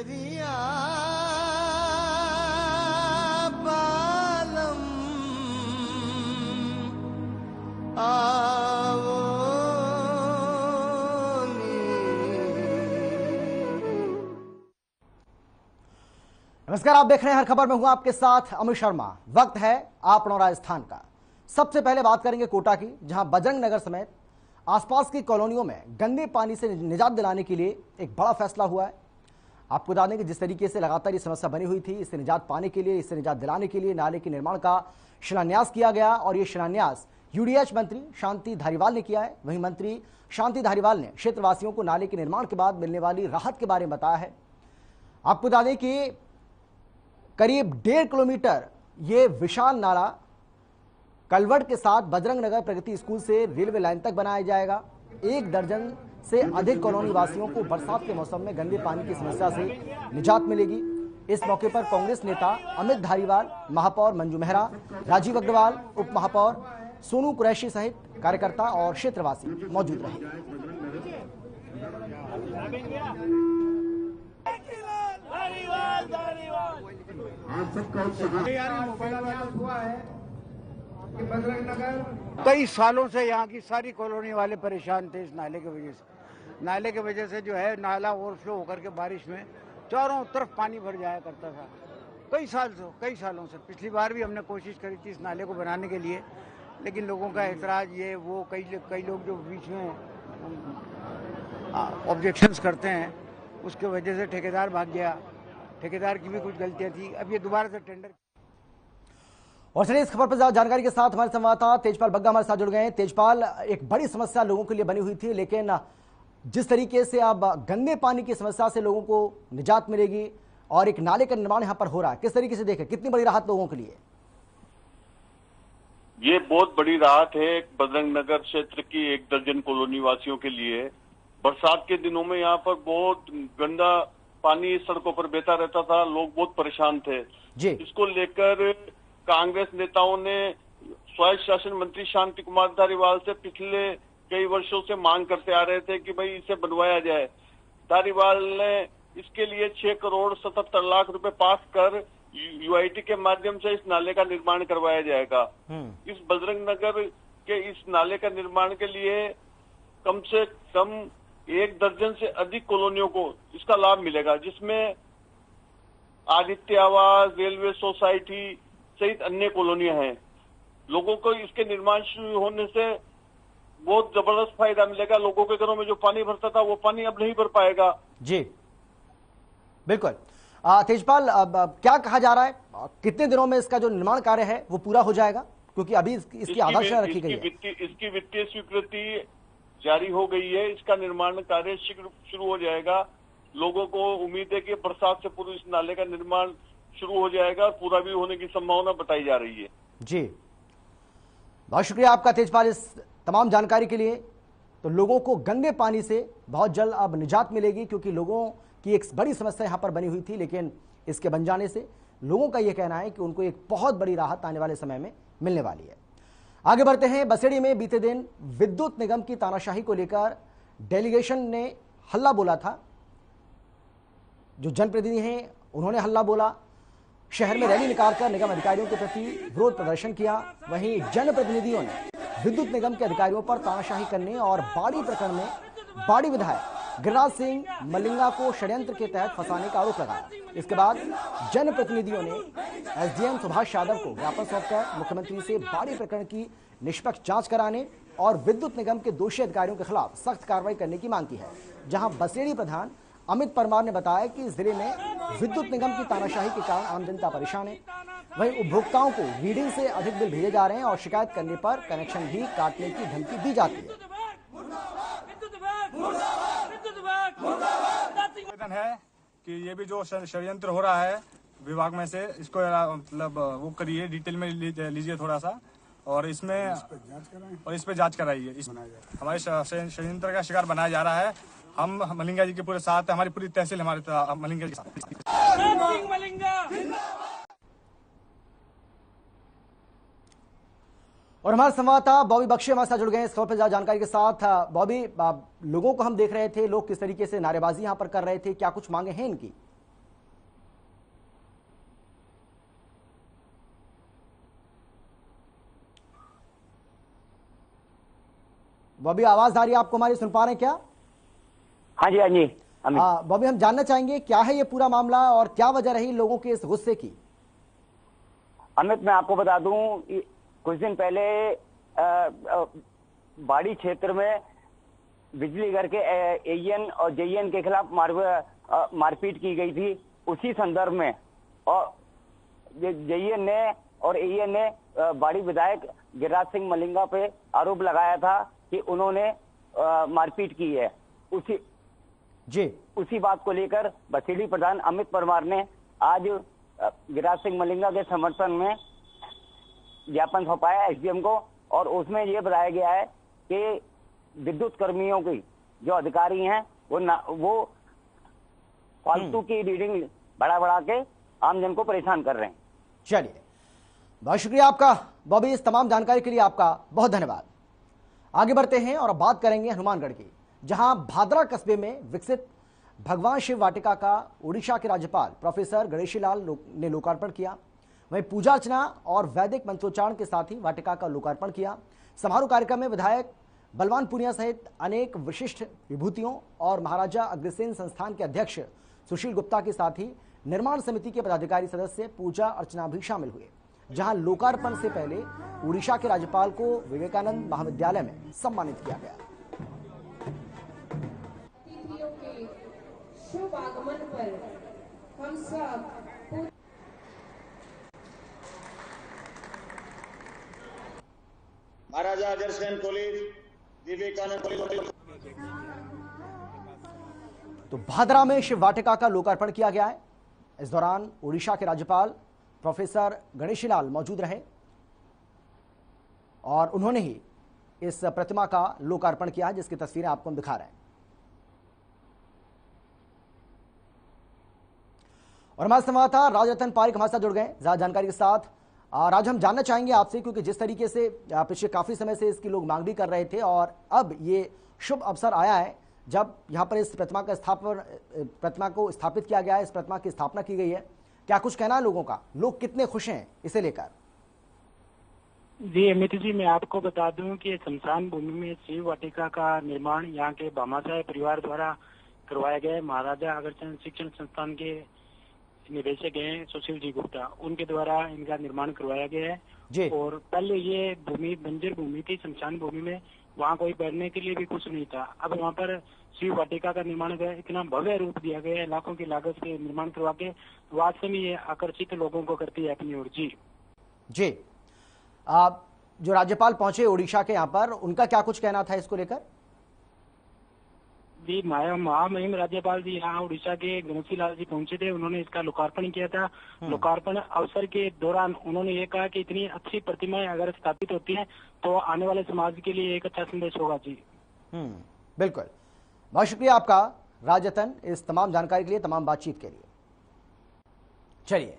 मेरिया बालम आओ नमस्कार, आप देख रहे हैं हर खबर में हूं आपके साथ अमित शर्मा। वक्त है आप राजस्थान का। सबसे पहले बात करेंगे कोटा की, जहां बजरंग नगर समेत आसपास की कॉलोनियों में गंदे पानी से निजात दिलाने के लिए एक बड़ा फैसला हुआ है। आपको बता दें कि जिस तरीके से लगातार ये समस्या बनी हुई थी, इससे निजात पाने के लिए, इससे निजात दिलाने के लिए नाले के निर्माण का शिलान्यास किया गया और ये शिलान्यास यूडीएच मंत्री शांति धारीवाल ने किया है। वहीं मंत्री शांति धारीवाल ने क्षेत्रवासियों को नाले के निर्माण के बाद मिलने वाली राहत के बारे में बताया है। आपको बता दें कि करीब 1.5 किलोमीटर ये विशाल नाला कलवर्ट के साथ बजरंग नगर प्रगति स्कूल से रेलवे लाइन तक बनाया जाएगा। 1 दर्जन से अधिक कॉलोनी वासियों को बरसात के मौसम में गंदे पानी की समस्या से निजात मिलेगी। इस मौके पर कांग्रेस नेता अमित धारीवाल, महापौर मंजू मेहरा, राजीव अग्रवाल, उप महापौर सोनू कुरैशी सहित कार्यकर्ता और क्षेत्रवासी मौजूद रहे। कई सालों से यहाँ की सारी कॉलोनी वाले परेशान थे इस नाले की वजह से। नाले की वजह से जो है नाला ओवरफ्लो होकर के बारिश में चारों तरफ पानी भर जाया करता था। कई सालों से पिछली बार भी हमने कोशिश करी थी इस नाले को बनाने के लिए, लेकिन लोगों का एतराज ये वो कई लोग जो बीच में ऑब्जेक्शंस करते हैं, उसके वजह से ठेकेदार भाग गया। ठेकेदार की भी कुछ गलतियां थी। अब ये दोबारा से टेंडर। और चलिए इस खबर पर ज्यादा जानकारी के साथ हमारे संवाददाता तेजपाल बग्गा हमारे साथ जुड़ गए हैं। तेजपाल, एक बड़ी समस्या लोगों के लिए बनी हुई थी, लेकिन जिस तरीके से अब गंदे पानी की समस्या से लोगों को निजात मिलेगी और एक नाले का निर्माण यहाँ पर हो रहा है, किस तरीके से देखें, कितनी बड़ी राहत लोगों के लिए? ये बहुत बड़ी राहत है बजरंग नगर क्षेत्र की 1 दर्जन कॉलोनी वासियों के लिए। बरसात के दिनों में यहाँ पर बहुत गंदा पानी सड़कों पर बहता रहता था, लोग बहुत परेशान थे जी। इसको लेकर कांग्रेस नेताओं ने स्वायत्त शासन मंत्री शांति कुमार धारीवाल से पिछले कई वर्षों से मांग करते आ रहे थे कि भाई इसे बनवाया जाए। धारीवाल ने इसके लिए 6 करोड़ 77 लाख रुपए पास कर यूआईटी के माध्यम से इस नाले का निर्माण करवाया जाएगा। इस बजरंग नगर के इस नाले का निर्माण के लिए कम से कम 1 दर्जन से अधिक कॉलोनियों को इसका लाभ मिलेगा, जिसमें आदित्य आवास, रेलवे सोसाइटी सहित अन्य कॉलोनियां हैं। लोगों को इसके निर्माण शुरू होने से बहुत जबरदस्त फायदा मिलेगा। लोगों के घरों में जो पानी भरता था वो पानी अब नहीं भर पाएगा। जी बिल्कुल। तेजपाल, अब क्या कहा जा रहा है, कितने दिनों में इसका जो निर्माण कार्य है वो पूरा हो जाएगा? क्योंकि अभी इसकी आधारशिला रखी गई है। इसकी वित्तीय स्वीकृति जारी हो गई है। इसका निर्माण कार्य शीघ्र शुरू हो जाएगा। लोगों को उम्मीद है कि बरसात से पूर्व इस नाले का निर्माण शुरू हो जाएगा, पूरा भी होने की संभावना बताई जा रही है। जी, बहुत शुक्रिया आपका तेजपाल इस तमाम जानकारी के लिए। तो लोगों को गंदे पानी से बहुत जल्द अब निजात मिलेगी, क्योंकि लोगों की एक बड़ी समस्या यहां पर बनी हुई थी, लेकिन इसके बन जाने से लोगों का यह कहना है कि उनको एक बहुत बड़ी राहत आने वाले समय में मिलने वाली है। आगे बढ़ते हैं। बसेड़ी में बीते दिन विद्युत निगम की तानाशाही को लेकर डेलीगेशन ने हल्ला बोला था। जो जनप्रतिनिधि हैं उन्होंने हल्ला बोला, शहर में रैली निकालकर निगम अधिकारियों के प्रति विरोध प्रदर्शन किया। वहीं जनप्रतिनिधियों ने विद्युत निगम के अधिकारियों पर तानाशाही करने और बाड़ी प्रकरण में बाड़ी विधायक गिरिराज सिंह मलिंगा को षड्यंत्र के तहत फंसाने का आरोप लगाया। इसके बाद जनप्रतिनिधियों ने एसडीएम सुभाष यादव को ज्ञापन सौंपकर मुख्यमंत्री से बाड़ी प्रकरण की निष्पक्ष जांच कराने और विद्युत निगम के दोषी अधिकारियों के खिलाफ सख्त कार्रवाई करने की मांग की है। जहां बसेड़ी प्रधान अमित परमार ने बताया कि जिले में विद्युत निगम की तानाशाही के कारण आम जनता परेशान है। वहीं उपभोक्ताओं को रीडिंग से अधिक बिल भेजे जा रहे हैं और शिकायत करने पर कनेक्शन भी काटने की धमकी दी जाती है। निवेदन है कि ये भी जो षड्यंत्र हो रहा है विभाग में से, इसको मतलब वो करिए, डिटेल में लीजिए थोड़ा सा, और इस पे जांच कराइए। हमारे षड्यंत्र का शिकार बनाया जा रहा है। हम मलिंगा जी के पूरे साथ हैं, हमारी पूरी तहसील हमारे मलिंगा जी के साथ। और हमारे संवाददाता बॉबी बख्शी हमारे साथ जुड़ गए हैं इस खबर पर ज्यादा जानकारी के साथ। बॉबी, लोगों को हम देख रहे थे, लोग किस तरीके से नारेबाजी यहां पर कर रहे थे, क्या कुछ मांगे हैं इनकी? बॉबी, आवाज आ रही है आपको हमारी, सुन पा रहे हैं क्या? हाँ जी, हाँ जी अमित। बॉबी, हम जानना चाहेंगे क्या है ये पूरा मामला और क्या वजह रही लोगों के इस गुस्से की? अमित, मैं आपको बता दूं, कुछ दिन पहले बाड़ी क्षेत्र में बिजली घर के एईएन और जेईएन के खिलाफ मारपीट की गई थी। उसी संदर्भ में और जेईएन ने और एईएन ने बाड़ी विधायक गिरिराज सिंह मलिंगा पे आरोप लगाया था कि उन्होंने मारपीट की है। उसी बात को लेकर बसीडी प्रधान अमित परमार ने आज गिरिराज सिंह मलिंगा के समर्थन में ज्ञापन सौंपाया एसडीएम को, और उसमें यह बताया गया है कि विद्युत कर्मियों की जो अधिकारी हैं वो फालतू की रीडिंग बढ़ा के आमजन को परेशान कर रहे हैं। चलिए, बहुत शुक्रिया आपका बॉबी, इस तमाम जानकारी के लिए आपका बहुत धन्यवाद। आगे बढ़ते हैं और अब बात करेंगे हनुमानगढ़ की, जहां भादरा कस्बे में विकसित भगवान शिव वाटिका का ओडिशा के राज्यपाल प्रोफेसर गणेशीलाल ने लोकार्पण किया। वहीं पूजा अर्चना और वैदिक मंत्रोच्चारण के साथ ही वाटिका का लोकार्पण किया। समारोह कार्यक्रम में विधायक बलवान पुनिया सहित अनेक विशिष्ट विभूतियों और महाराजा अग्रसेन संस्थान के अध्यक्ष सुशील गुप्ता के साथ ही निर्माण समिति के पदाधिकारी सदस्य पूजा अर्चना भी शामिल हुए। जहां लोकार्पण से पहले उड़ीसा के राज्यपाल को विवेकानंद महाविद्यालय में सम्मानित किया गया। अतिथियों के शुभ आगमन पर हम सब महाराजा अग्रसेन कॉलेज, विवेकानंद कॉलेज। तो भादरा में शिव वाटिका का लोकार्पण किया गया है। इस दौरान उड़ीसा के राज्यपाल प्रोफेसर गणेशीलाल मौजूद रहे और उन्होंने ही इस प्रतिमा का लोकार्पण किया, जिसकी तस्वीरें आपको हम दिखा रहे हैं। और हमारे संवाददाता राजरतन पारिक हमारे साथ जुड़ गए ज्यादा जानकारी के साथ। राज, हम जानना चाहेंगे आपसे, क्योंकि जिस तरीके से पिछले काफी समय से इसकी लोग मांग भी कर रहे थे और अब ये शुभ अवसर आया है जब यहाँ पर इस प्रतिमा को स्थापित किया गया है, इस प्रतिमा की स्थापना की गई है, क्या कुछ कहना है लोगों का? लोग कितने खुश हैं इसे लेकर? जी अमित जी, मैं आपको बता दूं कि शमशान भूमि में शिव वाटिका का निर्माण यहाँ के भामाशाह परिवार द्वारा करवाया गया है। महाराजा अग्रसेन शिक्षण संस्थान के निदेशक हैं सुशील जी गुप्ता, उनके द्वारा इनका निर्माण करवाया गया है। और पहले ये भूमि बंजर भूमि थी, शमशान भूमि में, वहाँ कोई बैठने के लिए भी कुछ नहीं था। अब वहाँ पर शिव वाटिका का निर्माण गया, इतना भव्य रूप दिया गया है, लाखों की लागत से निर्माण करवा के वास्तव में ये आकर्षित लोगों को करती है अपनी ओर। जी, आप जो राज्यपाल पहुंचे उड़ीसा के यहाँ पर, उनका क्या कुछ कहना था इसको लेकर? जी, महामहिम राज्यपाल जी यहाँ उड़ीसा के गणेशीलाल जी पहुंचे थे, उन्होंने इसका लोकार्पण किया था। लोकार्पण अवसर के दौरान उन्होंने ये कहा कि इतनी अच्छी प्रतिमाएं अगर स्थापित होती हैं तो आने वाले समाज के लिए एक अच्छा संदेश होगा। जी बिल्कुल, बहुत शुक्रिया आपका राजरतन इस तमाम जानकारी के लिए, तमाम बातचीत के लिए। चलिए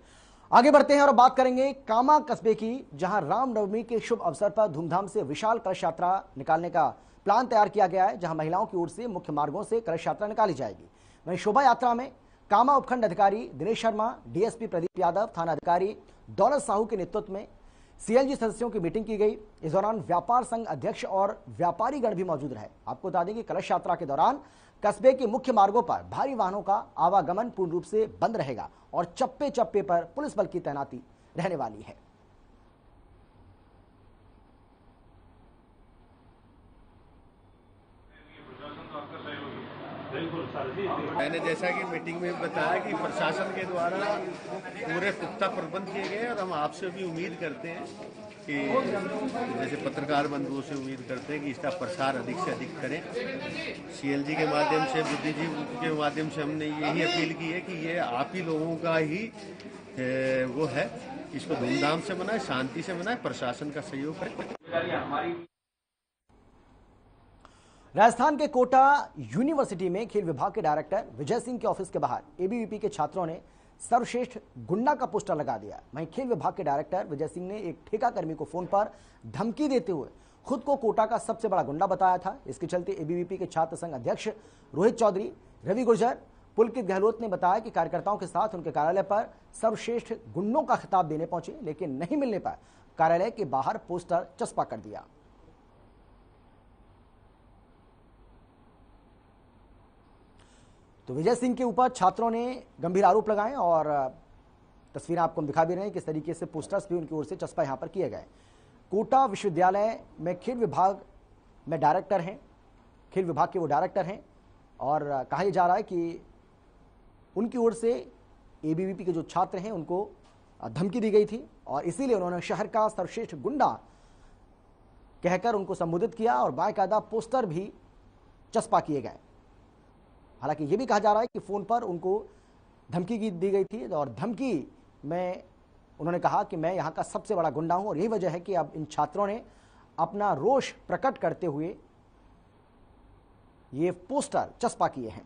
आगे बढ़ते हैं और बात करेंगे कामा कस्बे की, जहां रामनवमी के शुभ अवसर पर धूमधाम से विशाल कलश यात्रा निकालने का प्लान तैयार किया गया है, जहां महिलाओं की ओर से मुख्य मार्गों से कलश यात्रा निकाली जाएगी। वहीं शोभा यात्रा में कामा उपखंड अधिकारी दिनेश शर्मा, डीएसपी प्रदीप यादव, थाना अधिकारी दौलत साहू के नेतृत्व में सीएलजी सदस्यों की मीटिंग की गई। इस दौरान व्यापार संघ अध्यक्ष और व्यापारी गण भी मौजूद रहे। आपको बता दें कि कलश यात्रा के दौरान कस्बे के मुख्य मार्गों पर भारी वाहनों का आवागमन पूर्ण रूप से बंद रहेगा और चप्पे चप्पे पर पुलिस बल की तैनाती रहने वाली है। मैंने जैसा कि मीटिंग में बताया कि प्रशासन के द्वारा पूरे पुख्ता प्रबंध किए गए और हम आपसे भी उम्मीद करते हैं कि जैसे पत्रकार बंधुओं से उम्मीद करते हैं कि इसका प्रसार अधिक से अधिक करें। सीएलजी के माध्यम से, बुद्धिजीवी के माध्यम से हमने यही अपील की है कि ये आप ही लोगों का ही वो है, इसको धूमधाम से मनाए, शांति से मनाए, प्रशासन का सहयोग करें। राजस्थान के कोटा यूनिवर्सिटी में खेल विभाग के डायरेक्टर विजय सिंह के ऑफिस के बाहर एबीवीपी के छात्रों ने सर्वश्रेष्ठ गुंडा का पोस्टर लगा दिया। वहीं खेल विभाग के डायरेक्टर विजय सिंह ने एक ठेका कर्मी को फोन पर धमकी देते हुए खुद को कोटा का सबसे बड़ा गुंडा बताया था। इसके चलते एबीवीपी के छात्र संघ अध्यक्ष रोहित चौधरी, रवि गुर्जर, पुलकित गहलोत ने बताया कि कार्यकर्ताओं के साथ उनके कार्यालय पर सर्वश्रेष्ठ गुंडों का खिताब देने पहुंचे, लेकिन नहीं मिलने पर कार्यालय के बाहर पोस्टर चस्पा कर दिया। तो विजय सिंह के ऊपर छात्रों ने गंभीर आरोप लगाए और तस्वीरें आपको हम दिखा भी रहे हैं किस तरीके से पोस्टर्स भी उनकी ओर से चस्पा यहाँ पर किए गए। कोटा विश्वविद्यालय में खेल विभाग में डायरेक्टर हैं, खेल विभाग के वो डायरेक्टर हैं और कहा जा रहा है कि उनकी ओर से एबीवीपी के जो छात्र हैं उनको धमकी दी गई थी और इसीलिए उन्होंने शहर का सर्वश्रेष्ठ गुंडा कहकर उनको संबोधित किया और बाकायदा पोस्टर भी चस्पा किए गए। हालांकि यह भी कहा जा रहा है कि फोन पर उनको धमकी दी गई थी और धमकी में उन्होंने कहा कि मैं यहां का सबसे बड़ा गुंडा हूं और यही वजह है कि अब इन छात्रों ने अपना रोष प्रकट करते हुए ये पोस्टर चस्पा किए हैं।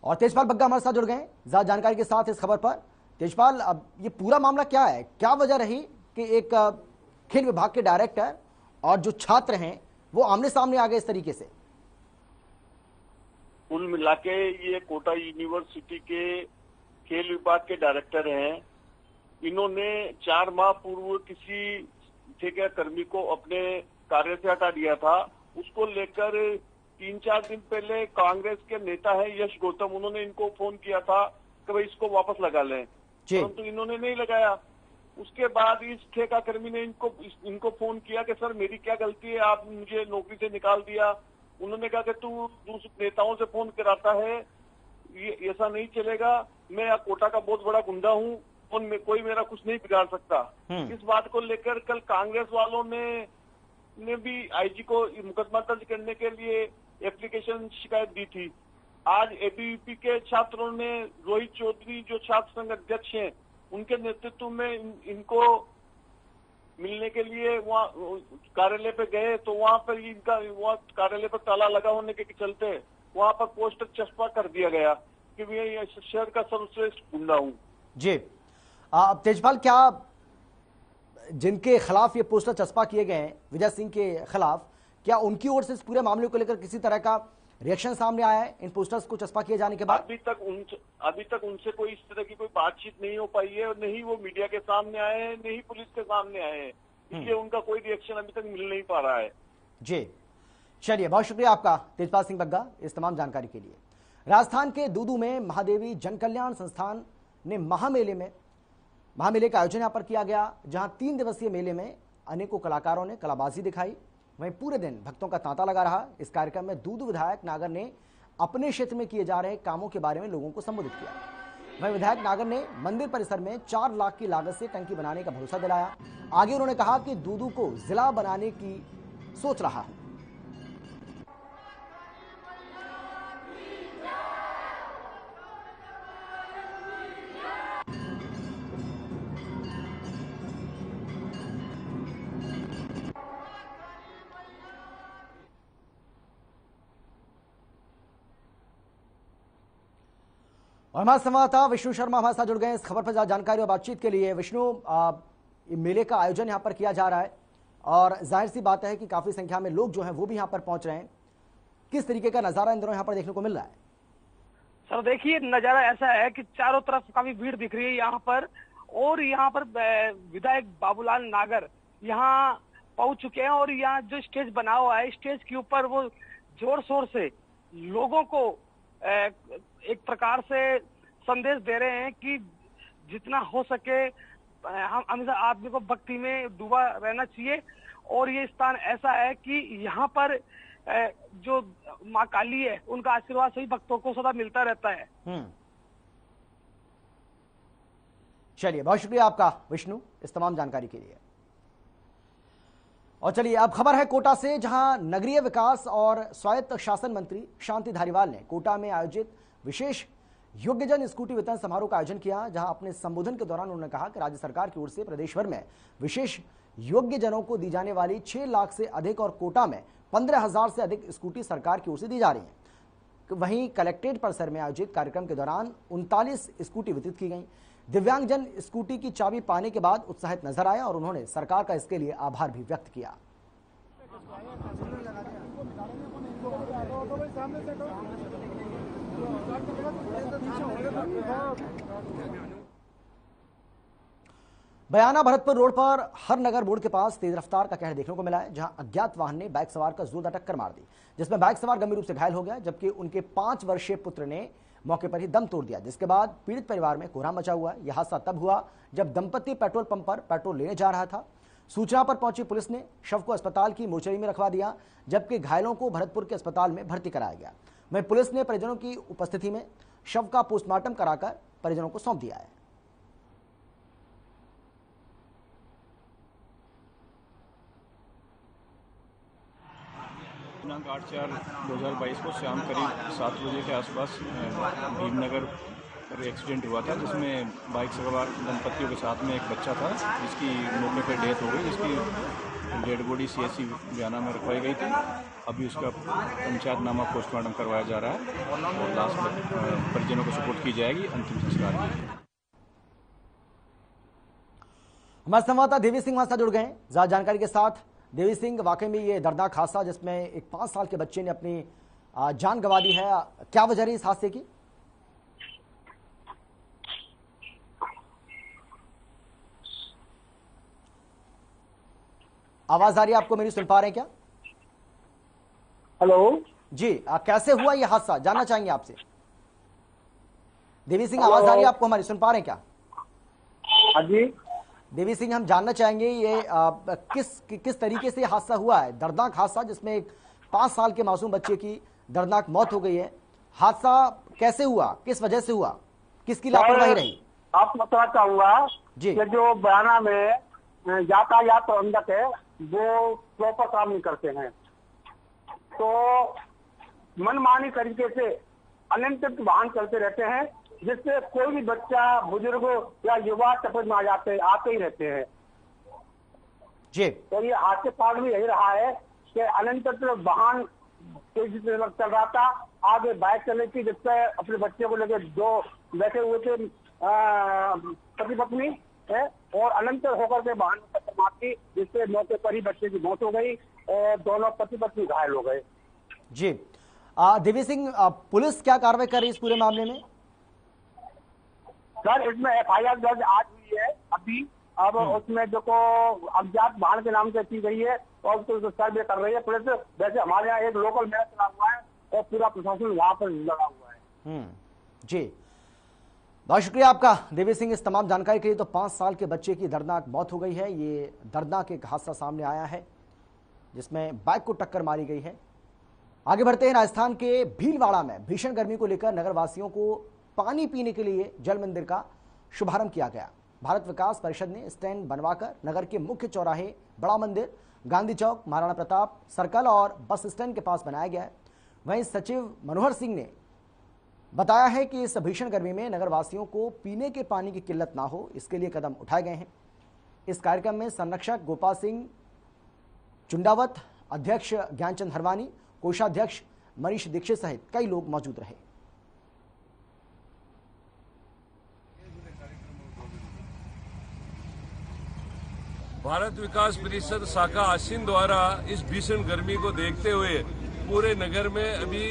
और तेजपाल बग्गा हमारे साथ जुड़ गए ज्यादा जानकारी के साथ इस खबर पर। तेजपाल, अब ये पूरा मामला क्या है, क्या वजह रही कि एक खेल विभाग के डायरेक्टर और जो छात्र हैं वो आमने सामने आ गए इस तरीके से? कुल मिला के ये कोटा यूनिवर्सिटी के खेल विभाग के डायरेक्टर हैं। इन्होंने 4 माह पूर्व किसी ठेकेदार को अपने कार्य से हटा दिया था। उसको लेकर 3-4 दिन पहले कांग्रेस के नेता है यश गौतम, उन्होंने इनको फोन किया था कि भाई इसको वापस लगा लें, परंतु इन्होंने नहीं लगाया। उसके बाद इस ठेकेदार ने इनको फोन किया कि सर मेरी क्या गलती है, आप मुझे नौकरी से निकाल दिया। उन्होंने कहा कि तू दूसरे नेताओं से फोन कराता है, ये ऐसा नहीं चलेगा, मैं कोटा का बहुत बड़ा गुंडा हूँ, कोई मेरा कुछ नहीं बिगाड़ सकता। इस बात को लेकर कल कांग्रेस वालों ने भी आईजी को मुकदमा दर्ज करने के लिए एप्लीकेशन शिकायत दी थी। आज एबीवीपी के छात्रों ने रोहित चौधरी जो छात्र संघ अध्यक्ष हैं उनके नेतृत्व में इनको मिलने के लिए वहाँ कार्यालय पे गए, तो वहाँ पर इनका कार्यालय पर ताला लगा होने के चलते वहाँ पर पोस्टर चस्पा कर दिया गया कि मैं शहर का सर्वश्रेष्ठ गुंडा हूँ। जी तेजपाल, क्या जिनके खिलाफ ये पोस्टर चस्पा किए गए हैं विजय सिंह के खिलाफ, क्या उनकी ओर से इस पूरे मामले को लेकर किसी तरह का रिएक्शन सामने आया है इन पोस्टर्स को चस्पा किए जाने के बाद? अभी तक उनसे कोई इस तरह की कोई बातचीत नहीं हो पाई है और नहीं वो मीडिया के सामने आए हैं, नहीं पुलिस के सामने आए हैं, इसलिए उनका कोई रिएक्शन अभी तक मिल नहीं पा रहा है। जी चलिए, बहुत शुक्रिया आपका तेजपाल सिंह बग्गा इस तमाम जानकारी के लिए। राजस्थान के दूदू में महादेवी जन कल्याण संस्थान ने महामेले का आयोजन यहाँ पर किया गया, जहां 3 दिवसीय मेले में अनेकों कलाकारों ने कलाबाजी दिखाई। वहीं पूरे दिन भक्तों का तांता लगा रहा। इस कार्यक्रम में दूदू विधायक नागर ने अपने क्षेत्र में किए जा रहे कामों के बारे में लोगों को संबोधित किया। वहीं विधायक नागर ने मंदिर परिसर में 4 लाख की लागत से टंकी बनाने का भरोसा दिलाया। आगे उन्होंने कहा कि दूदू को जिला बनाने की सोच रहा है। और हमारे संवाददाता विष्णु शर्मा हमारे साथ जुड़ गए इस खबर पर ज्यादा जानकारी और बातचीत के लिए। विष्णु, मेले का आयोजन यहाँ पर किया जा रहा है और जाहिर सी बात है कि काफी संख्या में लोग जो हैं वो भी यहाँ पर पहुंच रहे हैं। किस तरीके का नजारा इन दिनों यहाँ पर देखने को मिल रहा है? सर देखिए, नजारा ऐसा है कि चारों तरफ काफी भीड़ दिख रही है यहाँ पर, और यहाँ पर विधायक बाबूलाल नागर यहाँ पहुंच चुके हैं और यहाँ जो स्टेज बना हुआ है, स्टेज के ऊपर वो जोर शोर से लोगों को एक प्रकार से संदेश दे रहे हैं कि जितना हो सके हम हमेशा आदमी को भक्ति में डूबा रहना चाहिए। और ये स्थान ऐसा है कि यहाँ पर जो माँ काली है उनका आशीर्वाद सभी भक्तों को सदा मिलता रहता है। चलिए, बहुत शुक्रिया आपका विष्णु इस तमाम जानकारी के लिए। और चलिए अब खबर है कोटा से, जहां नगरीय विकास और स्वायत्त शासन मंत्री शांति धारीवाल ने कोटा में आयोजित विशेष योग्यजन स्कूटी वितरण समारोह का आयोजन किया। जहां अपने संबोधन के दौरान उन्होंने कहा कि राज्य सरकार की ओर से प्रदेश भर में विशेष योग्यजनों को दी जाने वाली 6 लाख से अधिक और कोटा में 15,000 से अधिक स्कूटी सरकार की ओर से दी जा रही है। वहीं कलेक्ट्रेट परिसर में आयोजित कार्यक्रम के दौरान 39 स्कूटी वितरित की गई। दिव्यांगजन स्कूटी की चाबी पाने के बाद उत्साहित नजर आए और उन्होंने सरकार का इसके लिए आभार भी व्यक्त किया। बयाना भरतपुर रोड पर हर नगर मोड़ के पास तेज रफ्तार का कहर देखने को मिला है, जहां अज्ञात वाहन ने बाइक सवार का जोरदार टक्कर मार दी, जिसमें बाइक सवार गंभीर रूप से घायल हो गया, जबकि उनके 5 वर्षीय पुत्र ने मौके पर ही दम तोड़ दिया। जिसके बाद पीड़ित परिवार में कोहराम मचा हुआ है। यह हादसा तब हुआ जब दंपति पेट्रोल पंप पर पेट्रोल लेने जा रहा था। सूचना पर पहुंची पुलिस ने शव को अस्पताल की मोर्चरी में रखवा दिया, जबकि घायलों को भरतपुर के अस्पताल में भर्ती कराया गया। वहीं पुलिस ने परिजनों की उपस्थिति में शव का पोस्टमार्टम कराकर परिजनों को सौंप दिया है। दिनांक 8/4/2022 को शाम करीब 7 बजे के आसपास भीमनगर पर एक्सीडेंट हुआ था, जिसमें बाइक सवार दंपतियों के साथ में एक बच्चा था, जिसकी मौके पर डेथ हो गई, जिसकी डेड बॉडी CHC बयाना में रखवाई गई थी। अभी उसका पंचायतनामा पोस्टमार्टम करवाया जा रहा है और लास्ट में परिजनों को सपोर्ट की जाएगी अंतिम संस्कार के लिए। हमारे संवाददाता देवी सिंह हमारे साथ जुड़ गए ज्यादा जानकारी के साथ। देवी सिंह, वाकई में ये दर्दनाक हादसा जिसमें एक 5 साल के बच्चे ने अपनी जान गंवा दी है, क्या वजह रही इस हादसे की? आवाज आ रही है आपको मेरी, सुन पा रहे हैं क्या? हेलो जी, कैसे हुआ ये हादसा जानना चाहेंगे आपसे। देवी सिंह, आवाज आ रही है आपको हमारी, सुन पा रहे हैं क्या? हाँ जी देवी सिंह, हम जानना चाहेंगे ये किस तरीके से हादसा हुआ है, दर्दनाक हादसा जिसमें एक 5 साल के मासूम बच्चे की दर्दनाक मौत हो गई है। हादसा कैसे हुआ, किस वजह से हुआ, किसकी लापरवाही रही? आपको बताना चाहूंगा जी कि जो बयाना में यातायात प्रबंधक है वो प्रॉपर काम नहीं करते हैं, तो मनमानी तरीके से अनियंत्रित वाहन चलते रहते हैं, जिससे कोई भी बच्चा, बुजुर्ग या युवा चपेट में आते ही रहते हैं जी। तो ये आज के कारण भी यही रहा है कि अनियंत्रित वाहन तेजी से चल रहा था, आगे बाइक चल थी, जिससे अपने बच्चे को लेकर 2 बैठे हुए थे पति पत्नी है, और अनियंत्रित होकर के वाहन में टक्कर मारी, जिससे मौके पर ही बच्चे की मौत हो गई और दोनों पति पत्नी घायल हो गए। जी देवी सिंह, पुलिस क्या कार्रवाई कर रही है इस पूरे मामले में? सर, इसमें FIR दर्ज आज हुई है अभी, अब उसमें जो को अज्ञात वाहन के नाम से की गई है और उसको सर्वे कर रही है पुलिस। वैसे हमारे यहाँ एक लोकल मैच चला हुआ है और पूरा प्रशासन वहाँ पर लगा हुआ है। जी, बहुत शुक्रिया आपका देवी सिंह इस तमाम जानकारी के लिए। तो 5 साल के बच्चे की दर्दनाक मौत हो गई है। ये दर्दनाक एक हादसा सामने आया है जिसमें बाइक को टक्कर मारी गई है। आगे बढ़ते हैं, राजस्थान के भीलवाड़ा में भीषण गर्मी को लेकर नगरवासियों को पानी पीने के लिए जल मंदिर का शुभारंभ किया गया। भारत विकास परिषद ने स्टैंड बनवाकर नगर के मुख्य चौराहे, बड़ा मंदिर, गांधी चौक, महाराणा प्रताप सर्कल और बस स्टैंड के पास बनाया गया है। वहीं सचिव मनोहर सिंह ने बताया है कि इस भीषण गर्मी में नगरवासियों को पीने के पानी की किल्लत ना हो, इसके लिए कदम उठाए गए हैं। इस कार्यक्रम में संरक्षक गोपाल सिंह चुंडावत, अध्यक्ष ज्ञानचंद हरवानी, कोषाध्यक्ष मनीष दीक्षित सहित कई लोग मौजूद रहे। भारत विकास परिषद शाखा आसीन द्वारा इस भीषण गर्मी को देखते हुए पूरे नगर में अभी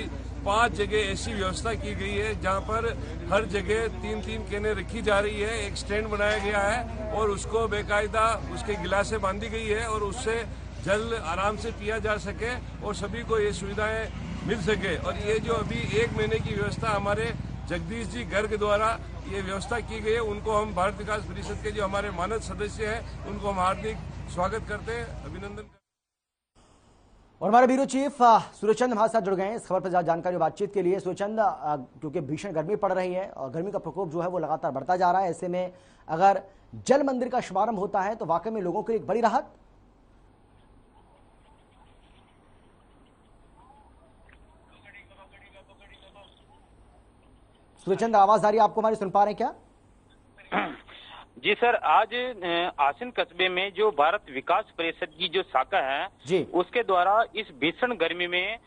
5 जगह ऐसी व्यवस्था की गई है जहां पर हर जगह 3-3 कैनें रखी जा रही है। एक स्टैंड बनाया गया है और उसको बेकायदा उसके गिलासें बांधी गई है और उससे जल आराम से पिया जा सके और सभी को ये सुविधाएं मिल सके। और ये जो अभी 1 महीने की व्यवस्था हमारे जगदीश जी गर्ग द्वारा ये व्यवस्था की गई है, उनको हम भारत विकास परिषद के जो हमारे मानद सदस्य हैं उनको हम हार्दिक स्वागत करते हैं, अभिनंदन करते हैं। और हमारे ब्यूरो चीफ सूर्यचंद हमारे साथ जुड़ गए हैं इस खबर पर ज्यादा जानकारी और बातचीत के लिए। सूर्यचंद, क्योंकि भीषण गर्मी पड़ रही है और गर्मी का प्रकोप जो है वो लगातार बढ़ता जा रहा है, ऐसे में अगर जल मंदिर का शुभारंभ होता है तो वाकई में लोगों के लिए एक बड़ी राहत। सूर्यचंद, आवाज आ रही है आपको हमारी, सुन पा रहे हैं क्या? जी सर, आज आसिन कस्बे में जो भारत विकास परिषद की जो शाखा है जी, उसके द्वारा इस भीषण गर्मी में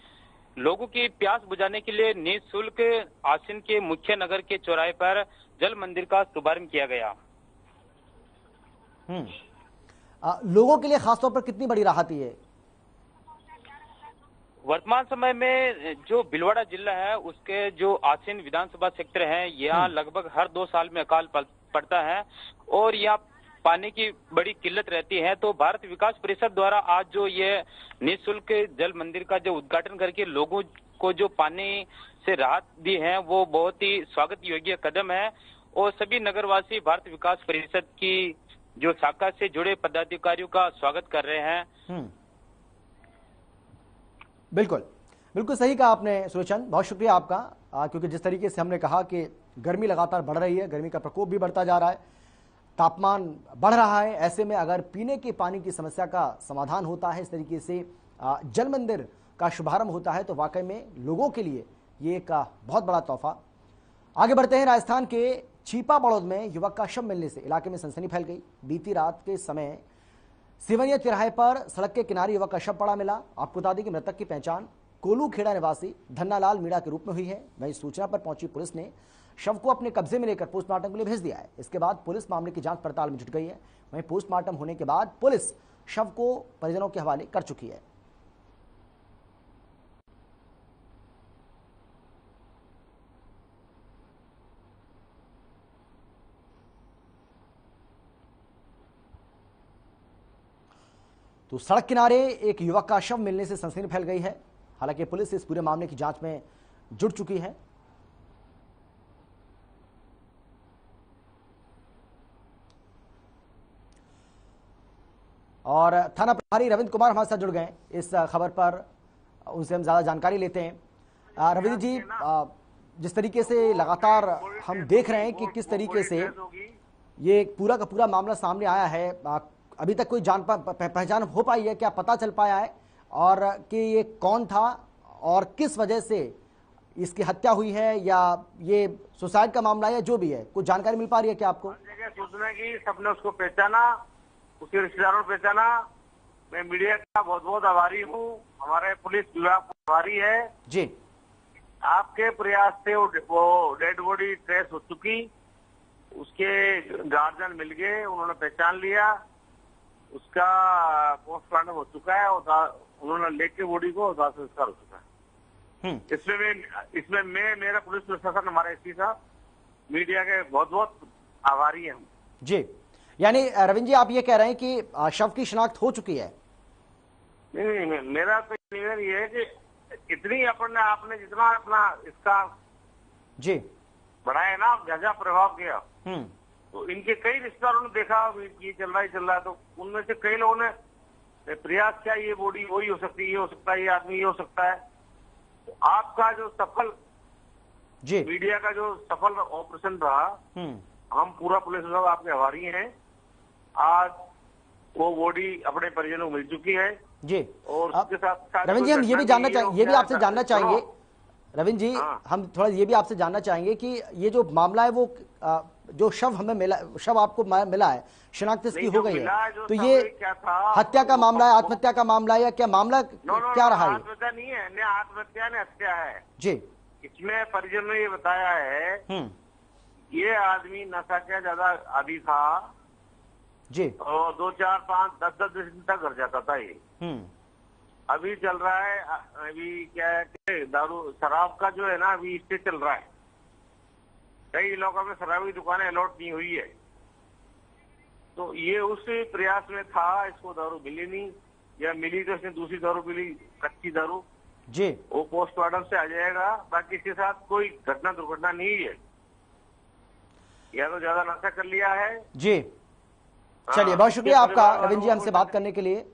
लोगों की प्यास बुझाने के लिए निःशुल्क आसिन के मुख्य नगर के चौराहे पर जल मंदिर का शुभारंभ किया गया। लोगों के लिए खासतौर पर कितनी बड़ी राहत है? वर्तमान समय में जो भीलवाड़ा जिला है उसके जो आसीन विधानसभा क्षेत्र है, यहाँ लगभग हर 2 साल में अकाल पड़ता है और यहाँ पानी की बड़ी किल्लत रहती है। तो भारत विकास परिषद द्वारा आज जो ये निःशुल्क जल मंदिर का जो उद्घाटन करके लोगों को जो पानी से राहत दी है, वो बहुत ही स्वागत योग्य कदम है। और सभी नगरवासी भारत विकास परिषद की जो शाखा से जुड़े पदाधिकारियों का स्वागत कर रहे हैं। बिल्कुल बिल्कुल सही कहा आपने सूर्यचंद, बहुत शुक्रिया आपका। क्योंकि जिस तरीके से हमने कहा कि गर्मी लगातार बढ़ रही है, गर्मी का प्रकोप भी बढ़ता जा रहा है, तापमान बढ़ रहा है, ऐसे में अगर पीने के पानी की समस्या का समाधान होता है, इस तरीके से जल मंदिर का शुभारंभ होता है, तो वाकई में लोगों के लिए ये एक बहुत बड़ा तोहफा। आगे बढ़ते हैं। राजस्थान के चीपा बड़ौद में युवक का शव मिलने से इलाके में सनसनी फैल गई। बीती रात के समय सिवनिया तिराहे पर सड़क के किनारे युवक का शव पड़ा मिला। आपको बता दें कि मृतक की पहचान कोलू खेड़ा निवासी धन्नालाल मीणा के रूप में हुई है। वहीं सूचना पर पहुंची पुलिस ने शव को अपने कब्जे में लेकर पोस्टमार्टम के लिए भेज दिया है। इसके बाद पुलिस मामले की जांच पड़ताल में जुट गई है। वहीं पोस्टमार्टम होने के बाद पुलिस शव को परिजनों के हवाले कर चुकी है। तो सड़क किनारे एक युवक का शव मिलने से सनसनी फैल गई है। हालांकि पुलिस इस पूरे मामले की जांच में जुट चुकी है। और थाना प्रभारी रविंद्र कुमार हमारे साथ जुड़ गए इस खबर पर, उनसे हम ज्यादा जानकारी लेते हैं। रविंद्र जी, जिस तरीके से लगातार हम देख रहे हैं कि किस तरीके से ये पूरा का पूरा मामला सामने आया है, अभी तक कोई पहचान हो पाई है, क्या पता चल पाया है और कि ये कौन था और किस वजह से इसकी हत्या हुई है, या ये सुसाइड का मामला है, जो भी है, कुछ जानकारी मिल पा रही है क्या आपको? सूचना की सबने उसको पहचाना, उसके रिश्तेदारों ने पहचाना। मैं मीडिया का बहुत बहुत आभारी हूँ, हमारे पुलिस विभाग को आभारी है जी। आपके प्रयास से वो डेड बॉडी ट्रेस हो चुकी, उसके गार्जियन मिल गए, उन्होंने पहचान लिया, उसका पोस्टमार्टम हो चुका है और उन्होंने लेके बॉडी को दाह संस्कार हो चुका है। इसमें मैं मेरा पुलिस प्रशासन, हमारे एसपी साहब, मीडिया के बहुत बहुत आभारी हैं जी। यानी रविंद्र जी, आप ये कह रहे हैं कि शव की शिनाख्त हो चुकी है? नहीं, मेरा तो निवेदन ये है कि इतनी आपने जितना अपना इसका जी बढ़ाया ना, ज्यादा प्रभाव किया, तो इनके कई रिश्तेदारों ने देखा ये चल रहा है, तो उनमें से कई लोगों ने प्रयास किया, ये बॉडी वही हो सकती है, ये हो सकता है, ये आदमी ये हो सकता है। तो आपका जो सफल जी मीडिया का जो सफल ऑपरेशन रहा, हम पूरा पुलिस विभाग आपके आभारी हैं। आज वो बॉडी अपने परिजनों को मिल चुकी है जी। और उसके साथ रविंद्र जी, हम ये भी जानना चाहेंगे, ये भी आपसे जानना चाहेंगे रविंद्र जी, हम थोड़ा ये भी आपसे जानना चाहेंगे कि ये जो मामला है, वो जो शव हमें मिला, शव आपको मिला है, शिनाख्त इसकी हो गई है, तो ये हत्या का मामला है, आत्महत्या का मामला है, या क्या मामला क्या रहा है? आत्महत्या नहीं है, न आत्महत्या न हत्या है जी। इसमें परिजनों ने ये बताया है ये आदमी नशा का ज्यादा आदी था जी, और 2, 4, 5, 10 दिन तक घर जाता था ये। अभी चल रहा है, अभी क्या है कि दारू शराब का जो है ना, अभी स्टेज चल रहा है, कई इलाकों में शराब की दुकानें अलॉट नहीं हुई है, तो ये उस प्रयास में था, इसको दारू मिली नहीं, या मिली तो इसने दूसरी दारू मिली, कच्ची दारू जी, वो पोस्टमार्टम से आ जाएगा। बाकी इसके साथ कोई घटना दुर्घटना नहीं है, या तो ज्यादा नशा कर लिया है जी। चलिए, बहुत शुक्रिया आपका रविंद्र जी, हमसे बात करने के लिए।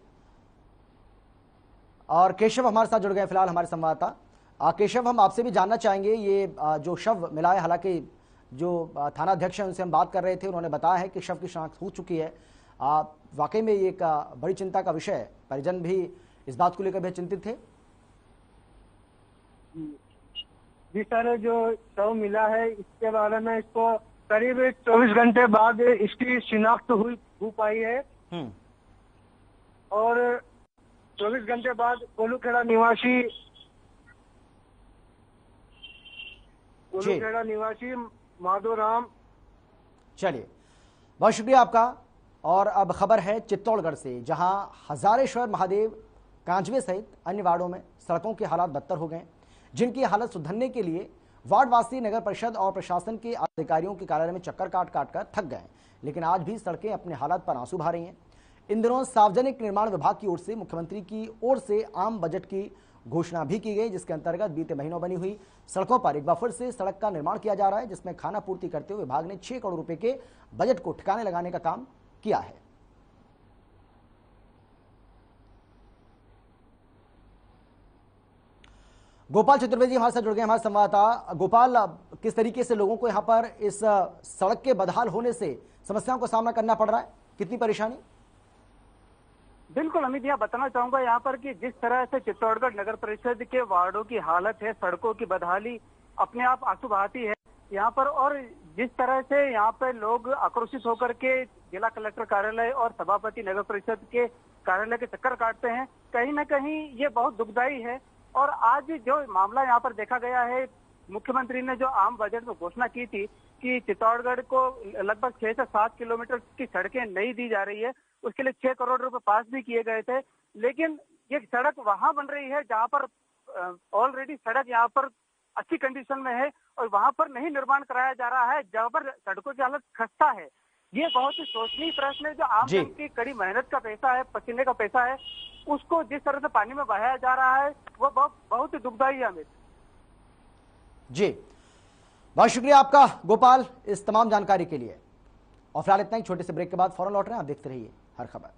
और केशव हमारे साथ जुड़ गए फिलहाल, हमारे संवाददाता। केशव, हम आपसे भी जानना चाहेंगे, ये जो शव मिला है, हालांकि जो थाना अध्यक्ष हैं उनसे हम बात कर रहे थे, उन्होंने बताया है कि शव की शिनाख्त हो चुकी है। वाकई में ये एक बड़ी चिंता का विषय है, परिजन भी इस बात को लेकर भी चिंतित थे। जी सर, जो शव मिला है इसके बारे में इसको करीब 24 घंटे बाद इसकी शिनाख्त हो पाई है, और 24 घंटे बाद कोलूखेड़ा निवासी माधोराम। चलिए, बहुत शुक्रिया आपका। और अब खबर है चित्तौड़गढ़ से, जहां हजारेश्वर महादेव, कांजवे सहित अन्य वार्डों में सड़कों के हालात बदतर हो गए, जिनकी हालत सुधरने के लिए वार्डवासी नगर परिषद और प्रशासन के अधिकारियों के कार्यालय में चक्कर काट काट कर थक गए, लेकिन आज भी सड़कें अपने हालात पर आंसू बहा रही हैं। इन दिनों सार्वजनिक निर्माण विभाग की ओर से मुख्यमंत्री की ओर से आम बजट की घोषणा भी की गई, जिसके अंतर्गत बीते महीनों बनी हुई सड़कों पर एक बार फिर से सड़क का निर्माण किया जा रहा है, जिसमें खाना पूर्ति करते हुए विभाग ने 6 करोड़ रुपए के बजट को ठिकाने लगाने का काम किया है। गोपाल चतुर्वेदी हमारे साथ जुड़ गए, हमारे संवाददाता। गोपाल, किस तरीके से लोगों को यहाँ पर इस सड़क के बदहाल होने से समस्याओं का सामना करना पड़ रहा है, कितनी परेशानी? बिल्कुल अमित, यहाँ बताना चाहूंगा यहाँ पर कि जिस तरह से चित्तौड़गढ़ नगर परिषद के वार्डों की हालत है, सड़कों की बदहाली अपने आप आंसू बहाती है यहाँ पर, और जिस तरह से यहाँ पे लोग आक्रोशित होकर के जिला कलेक्टर कार्यालय और सभापति नगर परिषद के कार्यालय के चक्कर काटते हैं, कहीं ना कहीं ये बहुत दुखदायी है। और आज जो मामला यहाँ पर देखा गया है, मुख्यमंत्री ने जो आम बजट में घोषणा की थी कि चित्तौड़गढ़ को लगभग 6 से 7 किलोमीटर की सड़कें नहीं दी जा रही है, उसके लिए 6 करोड़ रुपए पास भी किए गए थे, लेकिन ये सड़क वहां बन रही है जहां पर ऑलरेडी सड़क यहाँ पर अच्छी कंडीशन में है, और वहां पर नहीं निर्माण कराया जा रहा है जहां पर सड़कों की हालत खस्ता है। ये बहुत ही सोचनीय प्रश्न है। जो आम जन की कड़ी मेहनत का पैसा है, पसीने का पैसा है, उसको जिस तरह से पानी में बहाया जा रहा है वो बहुत ही दुखदायी है। अमित जी, बहुत शुक्रिया आपका गोपाल इस तमाम जानकारी के लिए। और फिलहाल इतना ही, छोटे से ब्रेक के बाद फौरन लौट रहे हैं, आप देखते रहिए हर खबर।